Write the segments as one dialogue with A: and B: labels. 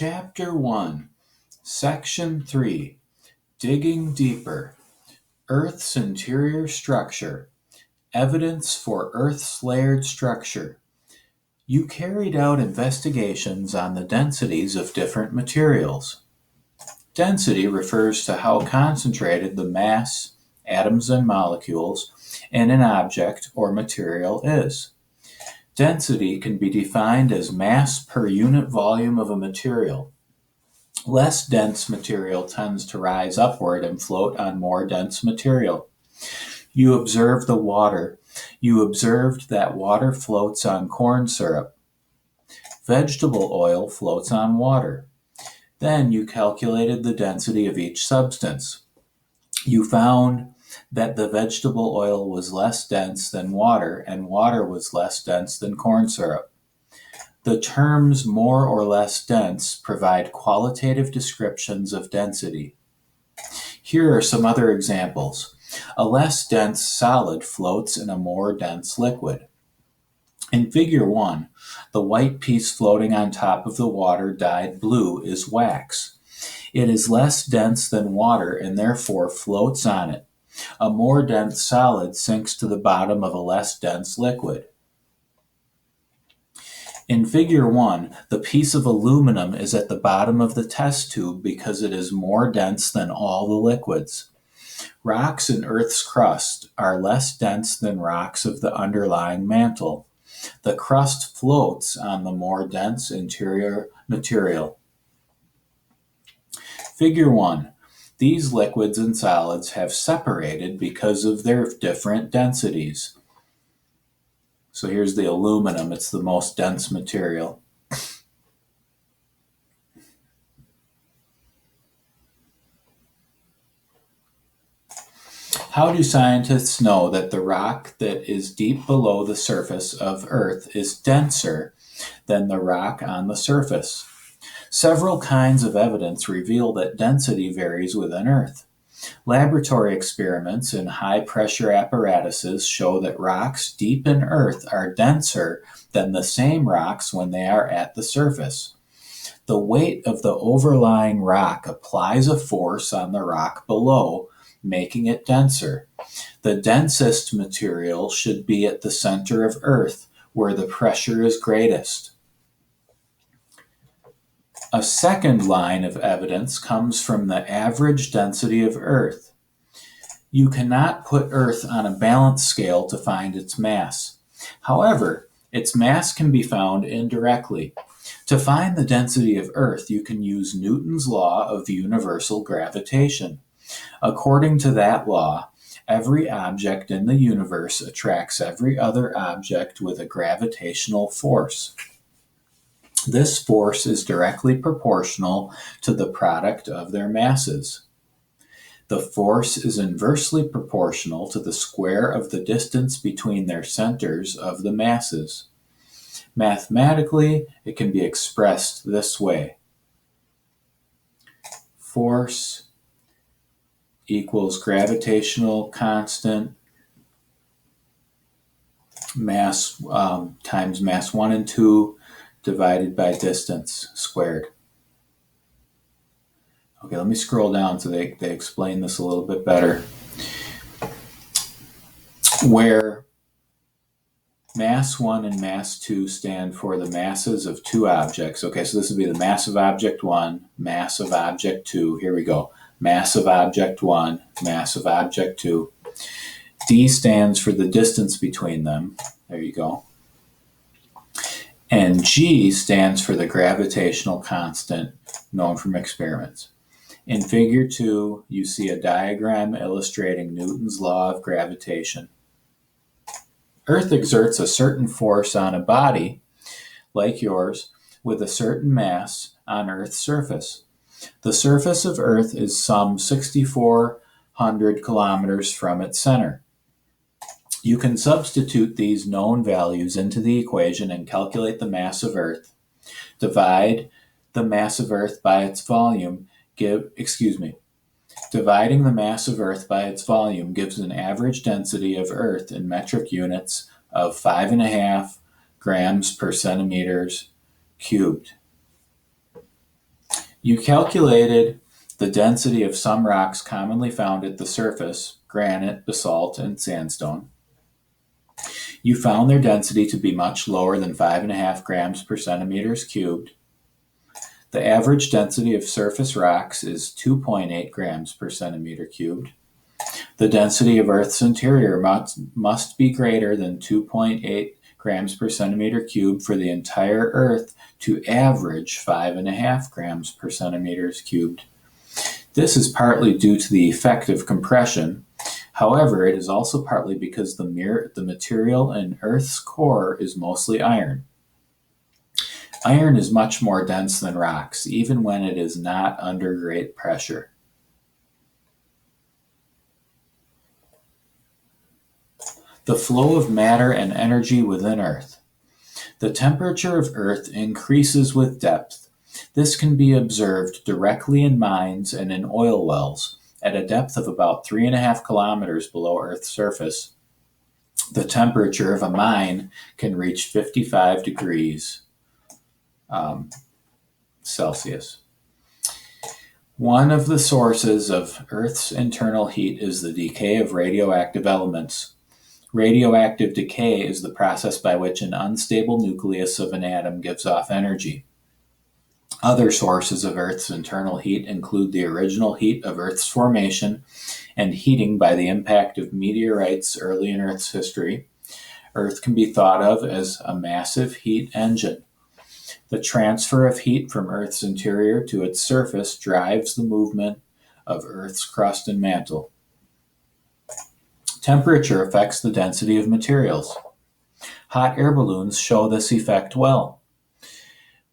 A: Chapter 1, Section 3, Digging Deeper, Earth's Interior Structure, Evidence for Earth's Layered Structure. You carried out investigations on the densities of different materials. Density refers to how concentrated the mass, atoms and molecules, in an object or material is. Density can be defined as mass per unit volume of a material. Less dense material tends to rise upward and float on more dense material. You observed the water. You observed that water floats on corn syrup. Vegetable oil floats on water. Then you calculated the density of each substance. You found that the vegetable oil was less dense than water, and water was less dense than corn syrup. The terms more or less dense provide qualitative descriptions of density. Here are some other examples. A less dense solid floats in a more dense liquid. In Figure 1, the white piece floating on top of the water dyed blue is wax. It is less dense than water and therefore floats on it. A more dense solid sinks to the bottom of a less dense liquid. In Figure 1, the piece of aluminum is at the bottom of the test tube because it is more dense than all the liquids. Rocks in Earth's crust are less dense than rocks of the underlying mantle. The crust floats on the more dense interior material. Figure 1. These liquids and solids have separated because of their different densities. So here's the aluminum. It's the most dense material. How do scientists know that the rock that is deep below the surface of Earth is denser than the rock on the surface? Several kinds of evidence reveal that density varies within Earth. Laboratory experiments in high-pressure apparatuses show that rocks deep in Earth are denser than the same rocks when they are at the surface. The weight of the overlying rock applies a force on the rock below, making it denser. The densest material should be at the center of Earth, where the pressure is greatest. A second line of evidence comes from the average density of Earth. You cannot put Earth on a balance scale to find its mass. However, its mass can be found indirectly. To find the density of Earth, you can use Newton's law of universal gravitation. According to that law, every object in the universe attracts every other object with a gravitational force. This force is directly proportional to the product of their masses. The force is inversely proportional to the square of the distance between their centers of the masses. Mathematically, it can be expressed this way. Force equals gravitational constant mass times mass 1 and 2 divided by distance squared. Okay, let me scroll down so they explain this a little bit better. Where mass 1 and mass 2 stand for the masses of two objects. Okay, so this would be the mass of object 1, mass of object 2. Here we go. Mass of object 1, mass of object 2. D stands for the distance between them. There you go. And G stands for the gravitational constant known from experiments. In Figure 2, you see a diagram illustrating Newton's law of gravitation. Earth exerts a certain force on a body, like yours, with a certain mass on Earth's surface. The surface of Earth is some 6,400 kilometers from its center. You can substitute these known values into the equation and calculate the mass of Earth. Divide the mass of Earth by its volume. Dividing the mass of Earth by its volume gives an average density of Earth in metric units of 5.5 grams per centimeters cubed. You calculated the density of some rocks commonly found at the surface, granite, basalt, and sandstone. You found their density to be much lower than 5.5 grams per centimeters cubed. The average density of surface rocks is 2.8 grams per centimeter cubed. The density of Earth's interior must be greater than 2.8 grams per centimeter cubed for the entire Earth to average 5.5 grams per centimeters cubed. This is partly due to the effect of compression. However, it is also partly because the material in Earth's core is mostly iron. Iron is much more dense than rocks, even when it is not under great pressure. The flow of matter and energy within Earth. The temperature of Earth increases with depth. This can be observed directly in mines and in oil wells. At a depth of about 3.5 kilometers below Earth's surface, the temperature of a mine can reach 55 degrees Celsius. One of the sources of Earth's internal heat is the decay of radioactive elements. Radioactive decay is the process by which an unstable nucleus of an atom gives off energy. Other sources of Earth's internal heat include the original heat of Earth's formation and heating by the impact of meteorites early in Earth's history. Earth can be thought of as a massive heat engine. The transfer of heat from Earth's interior to its surface drives the movement of Earth's crust and mantle. Temperature affects the density of materials. Hot air balloons show this effect well.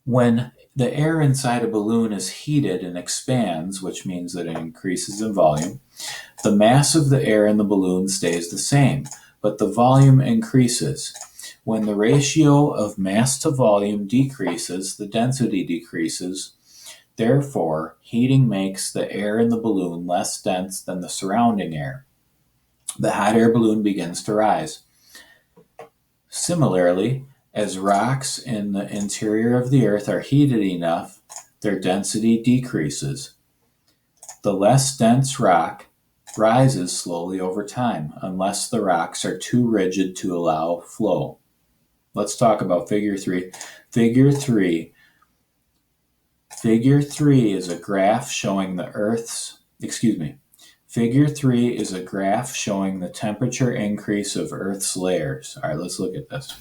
A: When the air inside a balloon is heated and expands, which means that it increases in volume, the mass of the air in the balloon stays the same, but the volume increases. When the ratio of mass to volume decreases, the density decreases. Therefore, heating makes the air in the balloon less dense than the surrounding air. The hot air balloon begins to rise. Similarly, as rocks in the interior of the Earth are heated enough, their density decreases. The less dense rock rises slowly over time, unless the rocks are too rigid to allow flow. Let's talk about Figure 3. Figure 3 is a graph showing Figure 3 is a graph showing the temperature increase of Earth's layers. All right, let's look at this.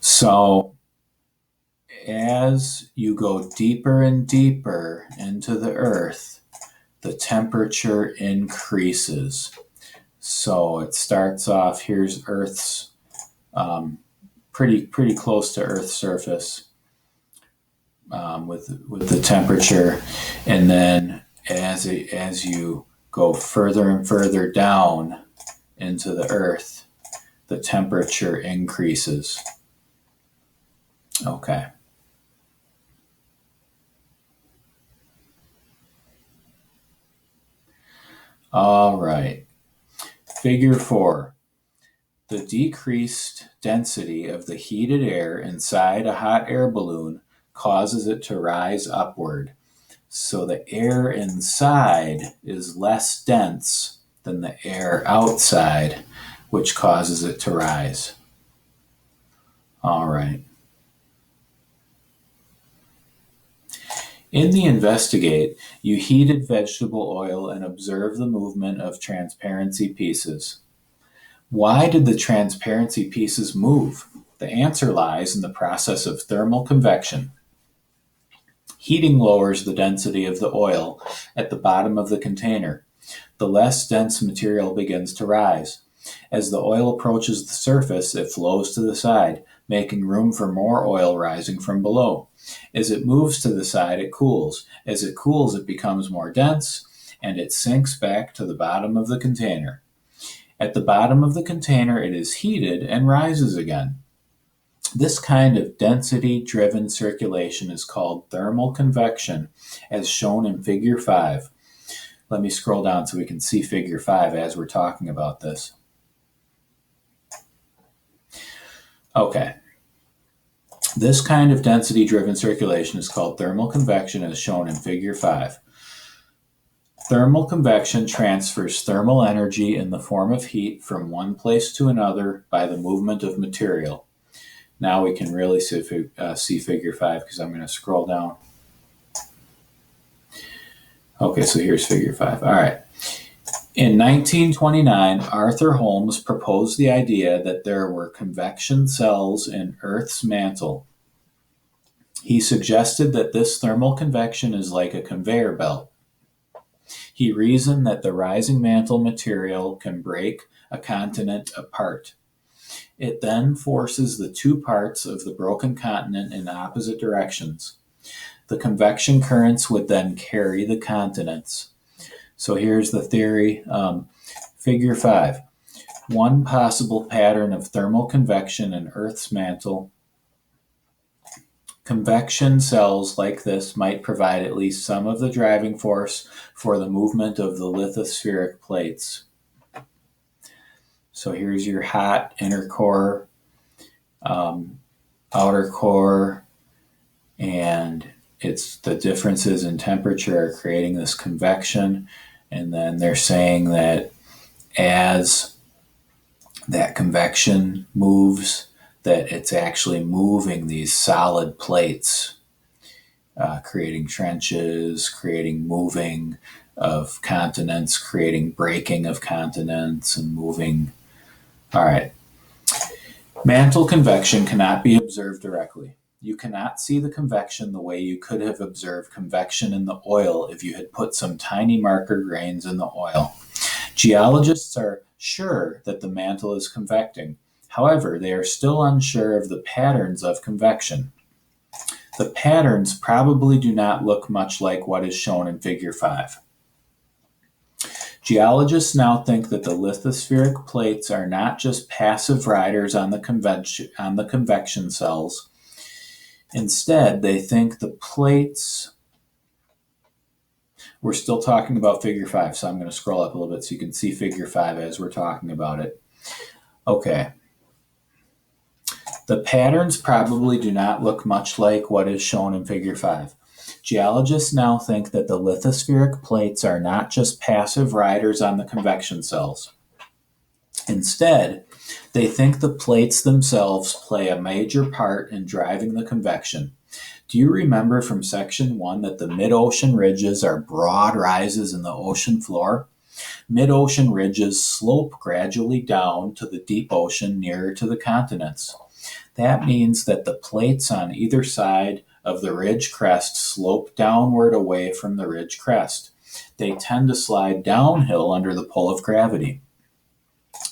A: So, as you go deeper and deeper into the Earth, the temperature increases. So it starts off, here's Earth's pretty close to Earth's surface with the temperature, and then as you go further and further down into the Earth, the temperature increases. Okay. All right. Figure 4. The decreased density of the heated air inside a hot air balloon causes it to rise upward. So the air inside is less dense than the air outside, which causes it to rise. All right. In the investigate, you heated vegetable oil and observe the movement of transparency pieces. Why did the transparency pieces move? The answer lies in the process of thermal convection. Heating lowers the density of the oil at the bottom of the container. The less dense material begins to rise. As the oil approaches the surface, it flows to the side, making room for more oil rising from below. As it moves to the side, it cools. As it cools, it becomes more dense, and it sinks back to the bottom of the container. At the bottom of the container, it is heated and rises again. This kind of density-driven circulation is called thermal convection, as shown in Figure 5. Let me scroll down so we can see Figure 5 as we're talking about this. Okay. This kind of density-driven circulation is called thermal convection, as shown in Figure 5. Thermal convection transfers thermal energy in the form of heat from one place to another by the movement of material. Now we can really see Figure 5 because I'm going to scroll down. Okay, so here's Figure 5. All right. In 1929, Arthur Holmes proposed the idea that there were convection cells in Earth's mantle. He suggested that this thermal convection is like a conveyor belt. He reasoned that the rising mantle material can break a continent apart. It then forces the two parts of the broken continent in opposite directions. The convection currents would then carry the continents. So here's the theory. Figure 5. One possible pattern of thermal convection in Earth's mantle. Convection cells like this might provide at least some of the driving force for the movement of the lithospheric plates. So here's your hot inner core, outer core, and it's the differences in temperature are creating this convection. And then they're saying that as that convection moves, that it's actually moving these solid plates, creating trenches, creating moving of continents, creating breaking of continents and moving. All right. Mantle convection cannot be observed directly. You cannot see the convection the way you could have observed convection in the oil if you had put some tiny marker grains in the oil. Geologists are sure that the mantle is convecting. However, they are still unsure of the patterns of convection. The patterns probably do not look much like what is shown in Figure 5. Geologists now think that the lithospheric plates are not just passive riders on the convection cells. Instead, they think the plates. We're still talking about Figure 5, so I'm going to scroll up a little bit so you can see Figure 5 as we're talking about it. Okay. The patterns probably do not look much like what is shown in Figure 5. Geologists now think that the lithospheric plates are not just passive riders on the convection cells. Instead, they think the plates themselves play a major part in driving the convection. Do you remember from Section 1 that the mid-ocean ridges are broad rises in the ocean floor? Mid-ocean ridges slope gradually down to the deep ocean nearer to the continents. That means that the plates on either side of the ridge crest slope downward away from the ridge crest. They tend to slide downhill under the pull of gravity.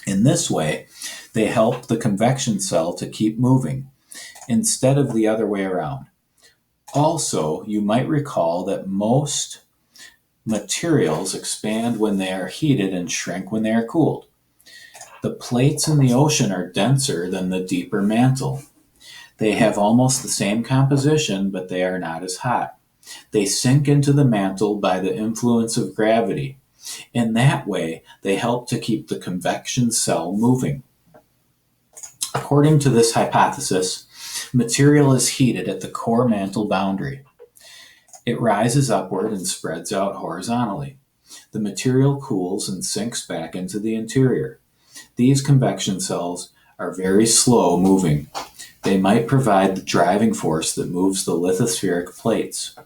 A: In this way, they help the convection cell to keep moving, instead of the other way around. Also, you might recall that most materials expand when they are heated and shrink when they are cooled. The plates in the ocean are denser than the deeper mantle. They have almost the same composition, but they are not as hot. They sink into the mantle by the influence of gravity. In that way, they help to keep the convection cell moving. According to this hypothesis, material is heated at the core mantle boundary. It rises upward and spreads out horizontally. The material cools and sinks back into the interior. These convection cells are very slow moving. They might provide the driving force that moves the lithospheric plates.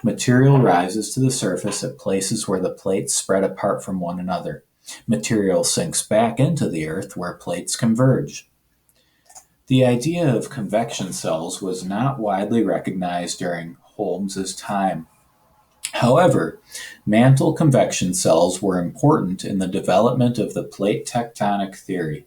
A: Material rises to the surface at places where the plates spread apart from one another. Material sinks back into the earth where plates converge. The idea of convection cells was not widely recognized during Holmes's time. However, mantle convection cells were important in the development of the plate tectonic theory.